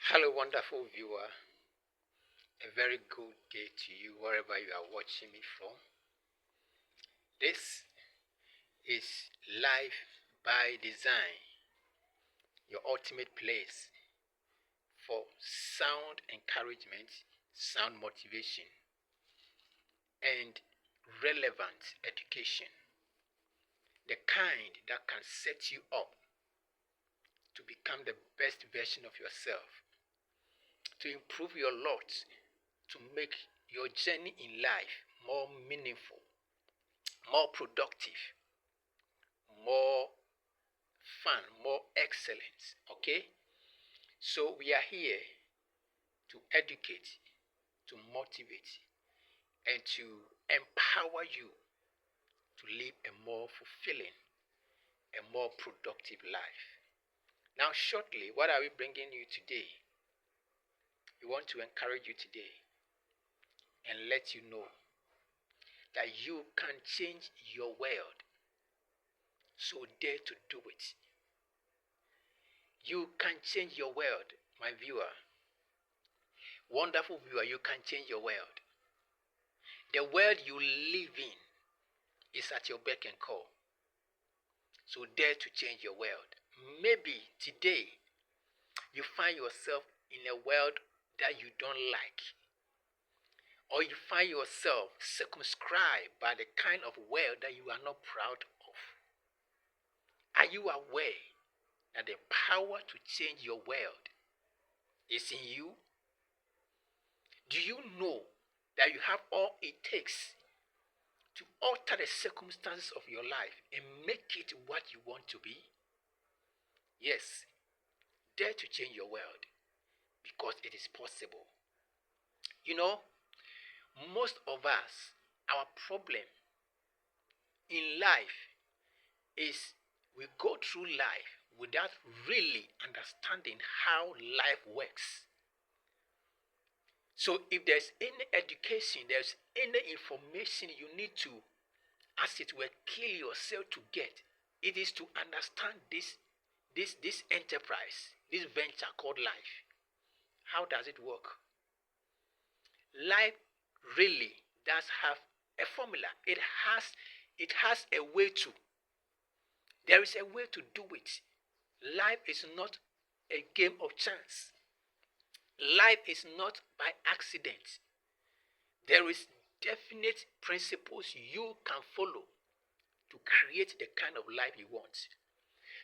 Hello, wonderful viewer. A very good day to you, wherever you are watching me from. This is Life by Design, your ultimate place for sound encouragement, sound motivation, and relevant education. The kind that can set you up to become the best version of yourself, to improve your lot, to make your journey in life more meaningful, more productive, more fun, more excellent. Okay? So we are here to educate, to motivate, and to empower you to live a more fulfilling, a more productive life. Now, shortly, what are we bringing you today? We want to encourage you today and let you know that you can change your world. So dare to do it. You can change your world, my viewer. Wonderful viewer, you can change your world. The world you live in is at your beck and call. So dare to change your world. Maybe today you find yourself in a world that you don't like, or you find yourself circumscribed by the kind of world that you are not proud of. Are you aware that the power to change your world is in you? Do you know that you have all it takes to alter the circumstances of your life and make it what you want to be? Yes, dare to change your world because it is possible. You know, most of us, our problem in life is we go through life without really understanding how life works. So if there's any education, there's any information you need to, as it were, kill yourself to get, it is to understand this enterprise, this venture called life. How does it work? Life really does have a formula. It has a way to. There is a way to do it. Life is not a game of chance. Life is not by accident. There is definite principles you can follow to create the kind of life you want.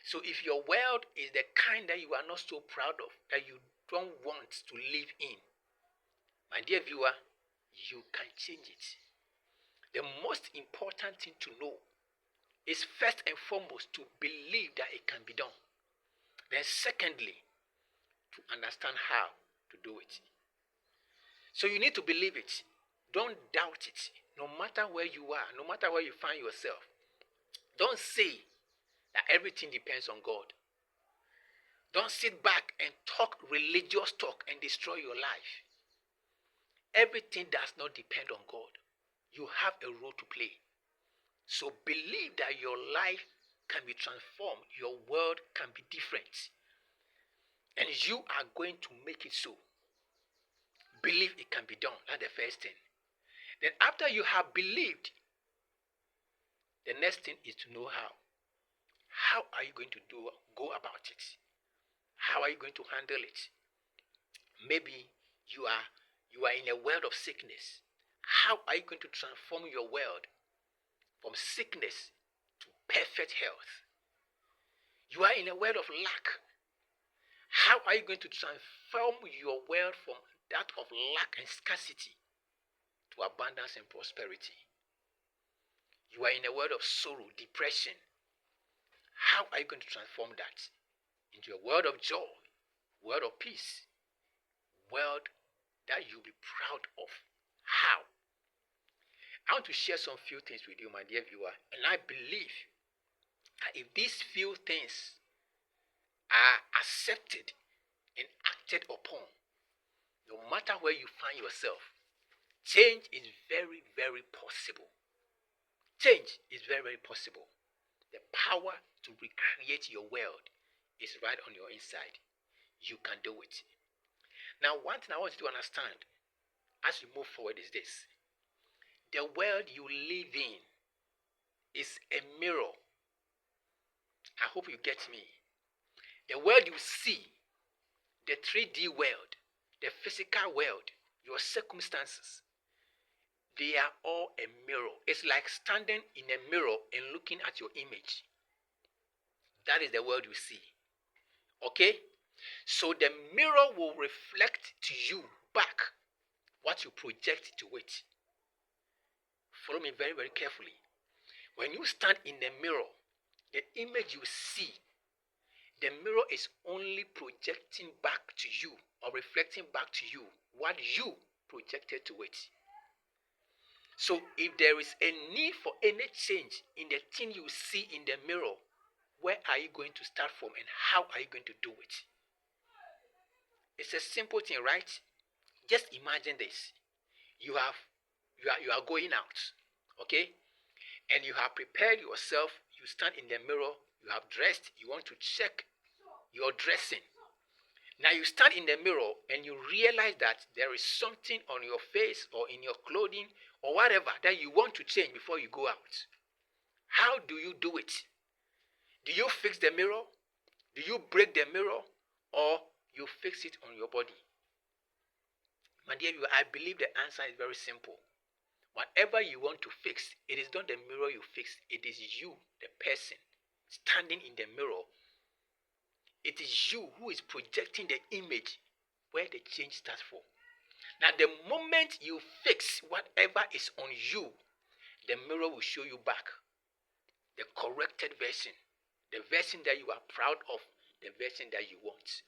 So if your world is the kind that you are not so proud of, that you don't want to live in, my dear viewer, you can change it. The most important thing to know is first and foremost to believe that it can be done. Then secondly, to understand how to do it. So you need to believe it. Don't doubt it. No matter where you are, no matter where you find yourself, don't say that everything depends on God. Don't sit back and talk religious talk and destroy your life. Everything does not depend on God. You have a role to play. So believe that your life can be transformed, your world can be different, and you are going to make it so. Believe it can be done. That's the first thing. Then after you have believed, the next thing is to know how. How are you going to go about it? How are you going to handle it? Maybe you are in a world of sickness. How are you going to transform your world from sickness to perfect health? You are in a world of lack. How are you going to transform your world from that of lack and scarcity to abundance and prosperity? You are in a world of sorrow, depression. How are you going to transform that into a world of joy, world of peace, world that you'll be proud of? How? I want to share some few things with you, my dear viewer, and I believe that if these few things are accepted and acted upon, no matter where you find yourself, change is very, very possible. Change is very, very possible. The power to recreate your world is right on your inside. You can do it. Now, one thing I want you to understand as you move forward is this: the world you live in is a mirror. I hope you get me. The world you see, the 3D world, the physical world, your circumstances, they are all a mirror. It's like standing in a mirror and looking at your image. That is the world you see. Okay? So the mirror will reflect to you back what you project to it. Follow me very, very carefully. When you stand in the mirror, the image you see, the mirror is only projecting back to you or reflecting back to you what you projected to it. So if there is a need for any change in the thing you see in the mirror, where are you going to start from and how are you going to do it? It's a simple thing, right? Just imagine this. You are going out, okay? And you have prepared yourself. You stand in the mirror, you have dressed, you want to check your dressing. Now you stand in the mirror and you realize that there is something on your face or in your clothing or whatever that you want to change before you go out. How do you do it? Do you fix the mirror? Do you break the mirror? Or you fix it on your body? My dear viewer, I believe the answer is very simple. Whatever you want to fix, it is not the mirror you fix. It is you, the person, standing in the mirror. It is you who is projecting the image where the change starts from. Now, the moment you fix whatever is on you, the mirror will show you back the corrected version, the version that you are proud of, the version that you want.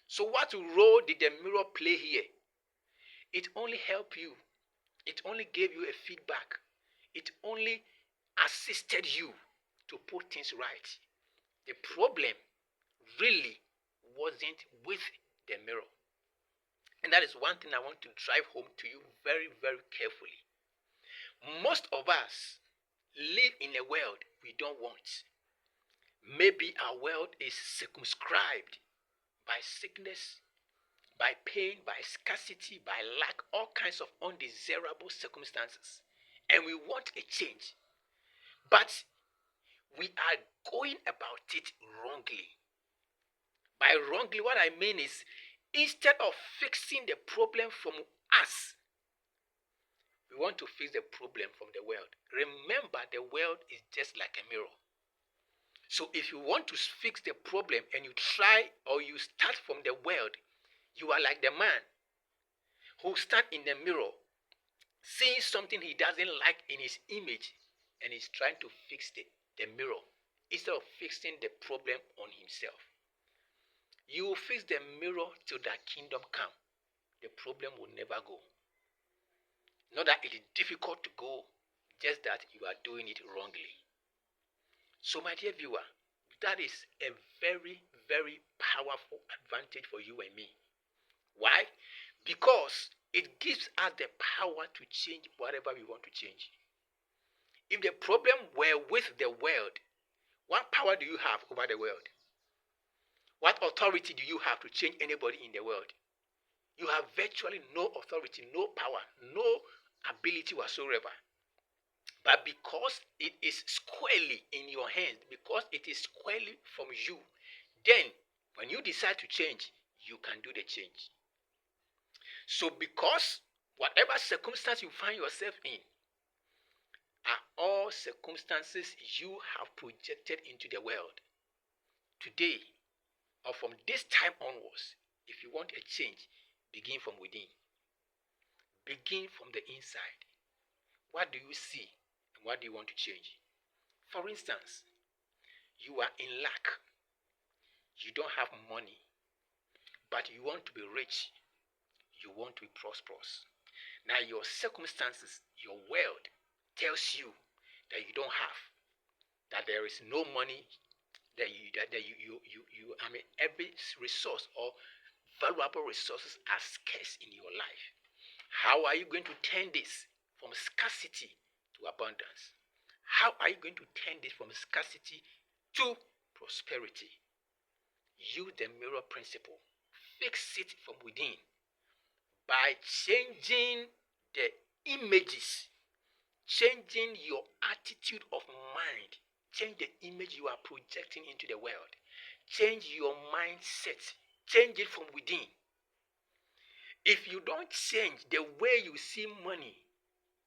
So what role did the mirror play here? It only helped you. It only gave you a feedback. It only assisted you to put things right. The problem really wasn't with the mirror. And that is one thing I want to drive home to you very, very carefully. Most of us live in a world we don't want. Maybe our world is circumscribed by sickness, by pain, by scarcity, by lack, all kinds of undesirable circumstances. And we want a change. But we are going about it wrongly. By wrongly, what I mean is, instead of fixing the problem from us, we want to fix the problem from the world. Remember, the world is just like a mirror. So if you want to fix the problem and you try or you start from the world, you are like the man who stands in the mirror, seeing something he doesn't like in his image, and he's trying to fix the mirror instead of fixing the problem on himself. You will fix the mirror till that kingdom come. The problem will never go. Not that it is difficult to go, just that you are doing it wrongly. So my dear viewer, that is a very, very powerful advantage for you and me. Why? Because it gives us the power to change whatever we want to change. If the problem were with the world, what power do you have over the world? What authority do you have to change anybody in the world? You have virtually no authority, no power, no ability whatsoever. But because it is squarely in your hands, because it is squarely from you, then when you decide to change, you can do the change. So because whatever circumstance you find yourself in are all circumstances you have projected into the world. Today, or from this time onwards, if you want a change, begin from within. Begin from the inside. What do you see and what do you want to change? For instance, you are in lack. You don't have money, but you want to be rich. You want to be prosperous. Now your circumstances, your world tells you that you don't have, that there is no money, that every resource or valuable resources are scarce in your life. How are you going to turn this from scarcity to abundance? How are you going to turn this from scarcity to prosperity? Use the mirror principle. fix it from within by changing the images, changing your attitude of mind, change the image you are projecting into the world, change your mindset, change it from within. If you don't change the way you see money,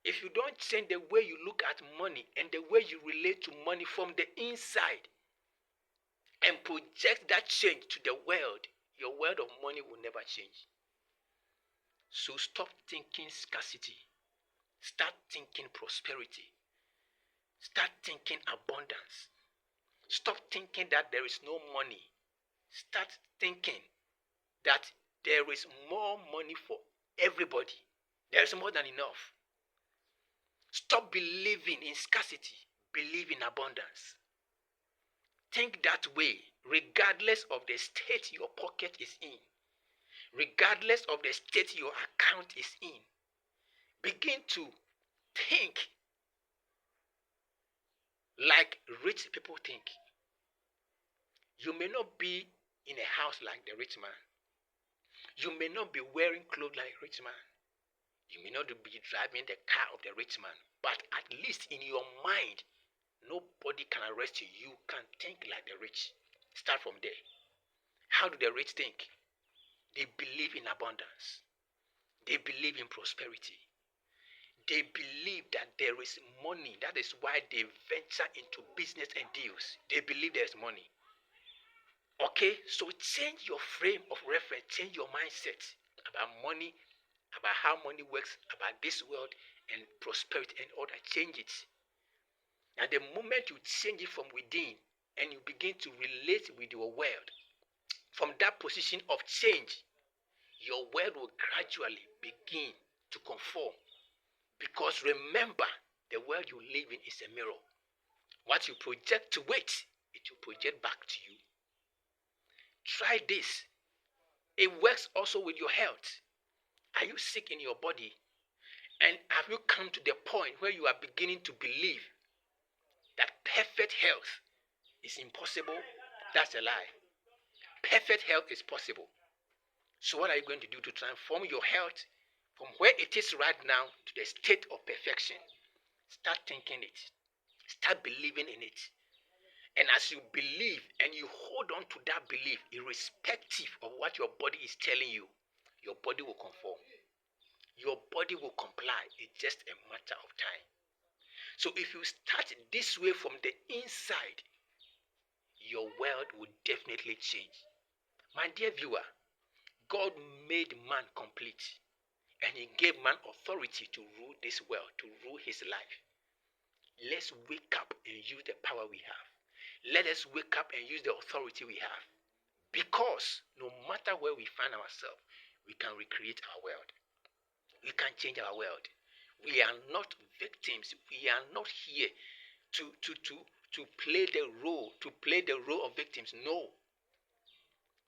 if you don't change the way you look at money and the way you relate to money from the inside and project that change to the world, your world of money will never change. So stop thinking scarcity. Start thinking prosperity. Start thinking abundance. Stop thinking that there is no money. Start thinking that there is more money for everybody. There is more than enough. Stop believing in scarcity. Believe in abundance. Think that way, regardless of the state your pocket is in, regardless of the state your account is in. Begin to think like rich people think. You may not be in a house like the rich man. You may not be wearing clothes like a rich man. You may not be driving the car of the rich man. But at least in your mind, nobody can arrest you. You can think like the rich. Start from there. How do the rich think? They believe in abundance. They believe in prosperity. They believe that there is money. That is why they venture into business and deals. They believe there is money. Okay, so change your frame of reference, change your mindset about money, about how money works, about this world and prosperity and all that. Change it. And the moment you change it from within and you begin to relate with your world, from that position of change, your world will gradually begin to conform. Because remember, the world you live in is a mirror. What you project to it, it will project back to you. Try this. It works also with your health. Are you sick in your body? And have you come to the point where you are beginning to believe that perfect health is impossible? That's a lie. Perfect health is possible. So what are you going to do to transform your health from where it is right now to the state of perfection? Start thinking it. Start believing in it. And as you believe and you hold on to that belief, irrespective of what your body is telling you, your body will conform. Your body will comply. It's just a matter of time. So if you start this way from the inside, your world will definitely change. My dear viewer, God made man complete. And he gave man authority to rule this world, to rule his life. Let's wake up and use the power we have. Let us wake up and use the authority we have. Because no matter where we find ourselves, we can recreate our world. We can change our world. We are not victims. We are not here to play the role of victims. No.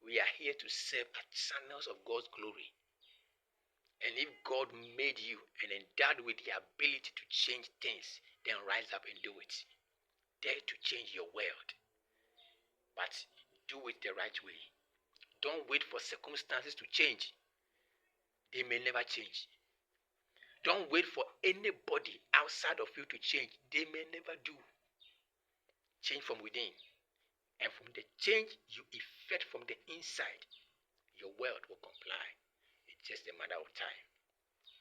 We are here to serve as channels of God's glory. And if God made you and endowed with the ability to change things, then rise up and do it. Dare to change your world. But do it the right way. Don't wait for circumstances to change. They may never change. Don't wait for anybody outside of you to change. They may never do. Change from within. And from the change you effect from the inside, your world will comply. It's just a matter of time.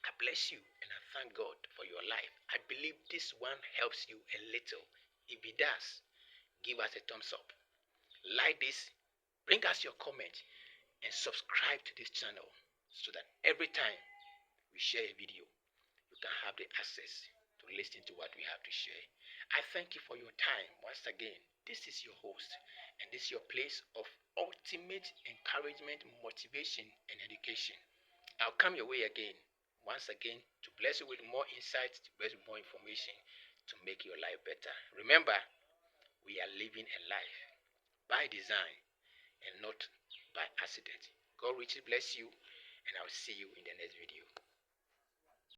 I bless you and I thank God for your life. I believe this one helps you a little. If it does, give us a thumbs up. Like this, bring us your comment, and subscribe to this channel so that every time we share a video, you can have the access to listen to what we have to share. I thank you for your time once again. This is your host, and this is your place of ultimate encouragement, motivation, and education. I'll come your way again, once again, to bless you with more insights, to bless you with more information, to make your life better. Remember, we are living a life by design and not by accident. God richly bless you, and I'll see you in the next video.